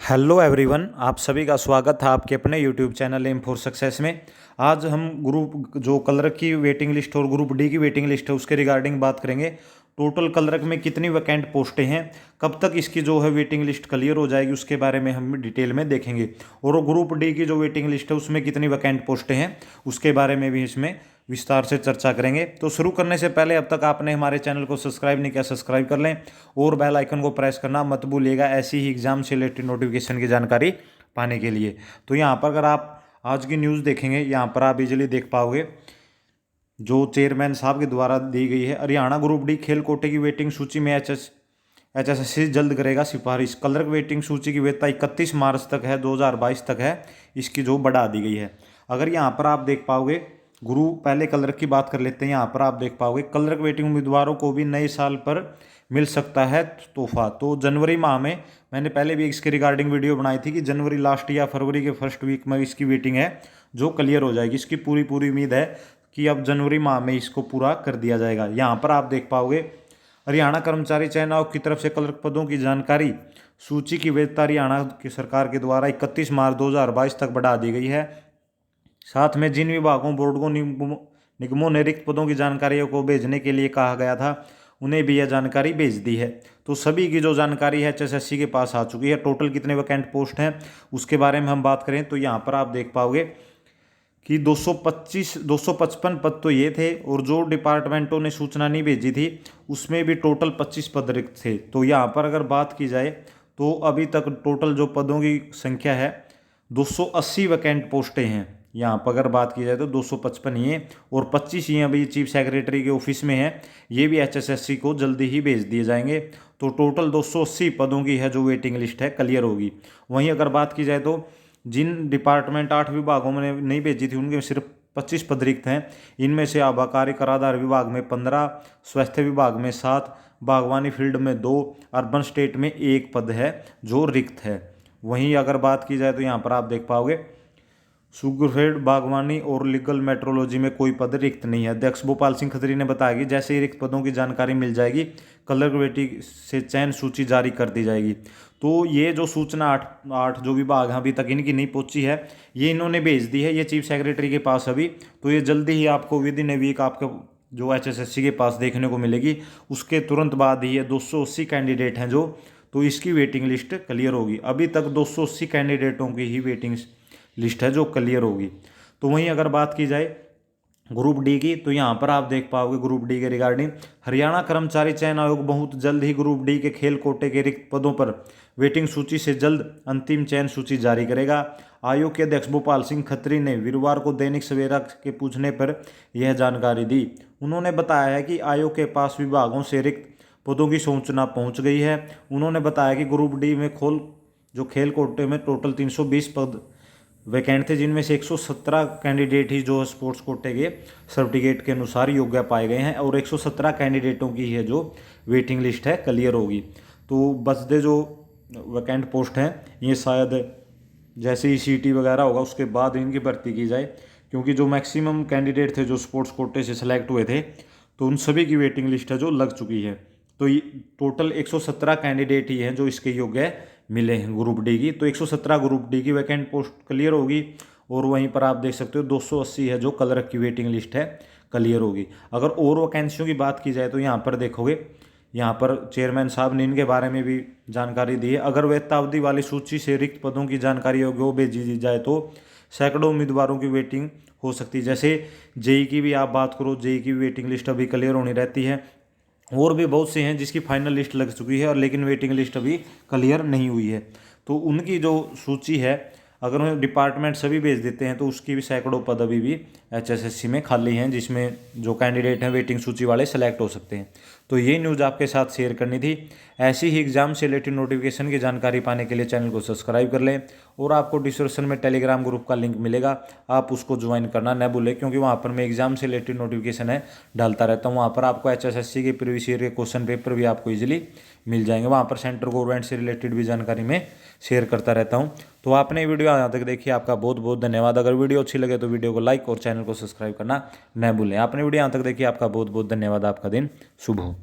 Hello everyone, आप सभी का स्वागत है आपके अपने YouTube channel M for success में। आज हम ग्रुप जो क्लर्क की वेटिंग लिस्ट और ग्रुप डी की वेटिंग लिस्ट है उसके रिगार्डिंग बात करेंगे। टोटल क्लर्क में कितनी वैकेंट पोस्टें हैं, कब तक इसकी जो है वेटिंग लिस्ट क्लियर हो जाएगी, उसके बारे में हम डिटेल में देखेंगे। और ग्रुप डी की जो वेटिंग लिस्ट है उसमें कितनी वैकेंट पोस्टें हैं उसके बारे में भी इसमें विस्तार से चर्चा करेंगे। तो शुरू करने से पहले अब तक आपने हमारे चैनल को सब्सक्राइब नहीं किया, सब्सक्राइब कर लें और बेल आइकन को प्रेस करना मत भूलिएगा, ऐसी ही एग्जाम से रिलेटेड नोटिफिकेशन की जानकारी पाने के लिए। तो यहाँ पर अगर आप आज की न्यूज़ देखेंगे, यहाँ पर आप इजीली देख पाओगे जो चेयरमैन साहब के द्वारा दी गई है। हरियाणा ग्रुप डी खेल कोटे की वेटिंग सूची में एचएसएससी जल्द करेगा सिफारिश। क्लर्क वेटिंग सूची की वैधता 31 मार्च तक है, 2022 तक है, इसकी जो बढ़ा दी गई है। अगर यहाँ पर आप देख पाओगे पहले क्लर्क की बात कर लेते हैं। यहाँ पर आप देख पाओगे क्लर्क वेटिंग उम्मीदवारों को भी नए साल पर मिल सकता है तोहफा। तो जनवरी माह में मैंने पहले भी इसके रिगार्डिंग वीडियो बनाई थी कि जनवरी लास्ट या फरवरी के फर्स्ट वीक में इसकी वेटिंग है जो क्लियर हो जाएगी। इसकी पूरी उम्मीद है कि अब जनवरी माह में इसको पूरा कर दिया जाएगा। यहाँ पर आप देख पाओगे हरियाणा कर्मचारी चयन आयोग की तरफ से क्लर्क पदों की जानकारी सूची की वैधता हरियाणा की सरकार के द्वारा 31 मार्च 2022 तक बढ़ा दी गई है। साथ में जिन विभागों, बोर्डों, निगमों ने रिक्त पदों की जानकारियों को भेजने के लिए कहा गया था उन्हें भी यह जानकारी भेज दी है। तो सभी की जो जानकारी है एचएसएससी के पास आ चुकी है। टोटल कितने वैकेंट पोस्ट हैं उसके बारे में हम बात करें तो यहाँ पर आप देख पाओगे कि 255 पद तो ये थे और जो डिपार्टमेंटों ने सूचना नहीं भेजी थी उसमें भी टोटल 25 पद रिक्त थे। तो यहाँ पर अगर बात की जाए तो अभी तक टोटल जो पदों की संख्या है 280 वैकेंट पोस्टें हैं। यहाँ पर अगर बात की जाए तो 255 ही है और 25 ही अभी चीफ सेक्रेटरी के ऑफिस में है, ये भी एचएसएससी को जल्दी ही भेज दिए जाएंगे। तो टोटल 280 पदों की है जो वेटिंग लिस्ट है क्लियर होगी। वहीं अगर बात की जाए तो जिन डिपार्टमेंट 8 विभागों में नहीं भेजी थी उनके सिर्फ 25 पद रिक्त हैं। इनमें से आबाकारी कराधान विभाग में 15, स्वास्थ्य विभाग में 7, बागवानी फील्ड में 2, अर्बन स्टेट में 1 पद है जो रिक्त है। वहीं अगर बात की जाए तो यहाँ पर आप देख पाओगे सुगरफेड, बागवानी और लीगल मेट्रोलॉजी में कोई पद रिक्त नहीं है। अध्यक्ष भोपाल सिंह खत्री ने बताया कि जैसे ही रिक्त पदों की जानकारी मिल जाएगी क्लर्क वेटिंग से चयन सूची जारी कर दी जाएगी। तो ये जो सूचना आठ जो विभाग हैं अभी तक इनकी नहीं पहुंची है, ये इन्होंने भेज दी है ये चीफ सेक्रेटरी के पास अभी। तो ये जल्दी ही आपको विद इन ए वीक आपको जो एचएसएससी के पास देखने को मिलेगी। उसके तुरंत बाद ही ये 280 कैंडिडेट हैं जो, तो इसकी वेटिंग लिस्ट क्लियर होगी। अभी तक 280 कैंडिडेटों की ही वेटिंग लिस्ट है जो क्लियर होगी। तो वहीं अगर बात की जाए ग्रुप डी की तो यहाँ पर आप देख पाओगे ग्रुप डी के रिगार्डिंग हरियाणा कर्मचारी चयन आयोग बहुत जल्द ही ग्रुप डी के खेल कोटे के रिक्त पदों पर वेटिंग सूची से जल्द अंतिम चयन सूची जारी करेगा। आयोग के अध्यक्ष भोपाल सिंह खत्री ने वीरवार को दैनिक सवेरा के पूछने पर यह जानकारी दी। उन्होंने बताया है कि आयोग के पास विभागों से रिक्त पदों की सूचना पहुंच गई है। उन्होंने बताया कि ग्रुप डी में खेल कोटे में टोटल 320 पद वैकेंट थे, जिनमें से 117 कैंडिडेट ही जो स्पोर्ट्स कोटे के सर्टिफिकेट के अनुसार योग्य पाए गए हैं और 117 कैंडिडेटों की है जो वेटिंग लिस्ट है क्लियर होगी। तो बचते जो वैकेंट पोस्ट हैं ये शायद जैसे ही सीटी वगैरह होगा उसके बाद इनकी भर्ती की जाए, क्योंकि जो मैक्सिमम कैंडिडेट थे जो स्पोर्ट्स कोटे से सिलेक्ट हुए थे तो उन सभी की वेटिंग लिस्ट है जो लग चुकी है। तो ये टोटल 117 कैंडिडेट ही हैं जो इसके योग्य मिले हैं ग्रुप डी की। तो 117 ग्रुप डी की वैकेंट पोस्ट क्लियर होगी और वहीं पर आप देख सकते हो 280 है जो क्लर्क की वेटिंग लिस्ट है क्लियर होगी। अगर और वैकेंसियों की बात की जाए तो यहाँ पर देखोगे, यहाँ पर चेयरमैन साहब ने इनके बारे में भी जानकारी दी है। अगर वेतनावधि वाली सूची से रिक्त पदों की जानकारी वो भेजी दी जाए तो सैकड़ों उम्मीदवारों की वेटिंग हो सकती है। जैसे जेई की भी आप बात करो, जेई की वेटिंग लिस्ट अभी क्लियर होनी रहती है और भी बहुत से हैं जिसकी फाइनल लिस्ट लग चुकी है और लेकिन वेटिंग लिस्ट अभी क्लियर नहीं हुई है। तो उनकी जो सूची है अगर उन्हें डिपार्टमेंट सभी भेज देते हैं तो उसकी भी सैकड़ों पद अभी भी एचएसएससी में खाली हैं, जिसमें जो कैंडिडेट हैं वेटिंग सूची वाले सेलेक्ट हो सकते हैं। तो ये न्यूज़ आपके साथ शेयर करनी थी। ऐसी ही एग्जाम से रिलेटेड नोटिफिकेशन की जानकारी पाने के लिए चैनल को सब्सक्राइब कर लें और आपको डिस्क्रिप्शन में टेलीग्राम ग्रुप का लिंक मिलेगा, आप उसको ज्वाइन करना न भूलें, क्योंकि वहाँ पर मैं एग्जाम से रिलेटेड नोटिफिकेशन है डालता रहता हूँ। वहाँ पर आपको एचएसएससी के प्रीवियस ईयर के क्वेश्चन पेपर भी आपको ईजिली मिल जाएंगे। वहाँ पर सेंट्रल गवर्नमेंट से रिलेटेड भी जानकारी मैं शेयर करता रहता हूँ। तो आपने वीडियो यहाँ तक देखी, आपका बहुत बहुत धन्यवाद। अगर वीडियो अच्छी लगे तो वीडियो को लाइक और चैनल को सब्सक्राइब करना न भूलें। आपने वीडियो यहाँ तक देखी, आपका बहुत बहुत धन्यवाद। आपका दिन शुभ हो।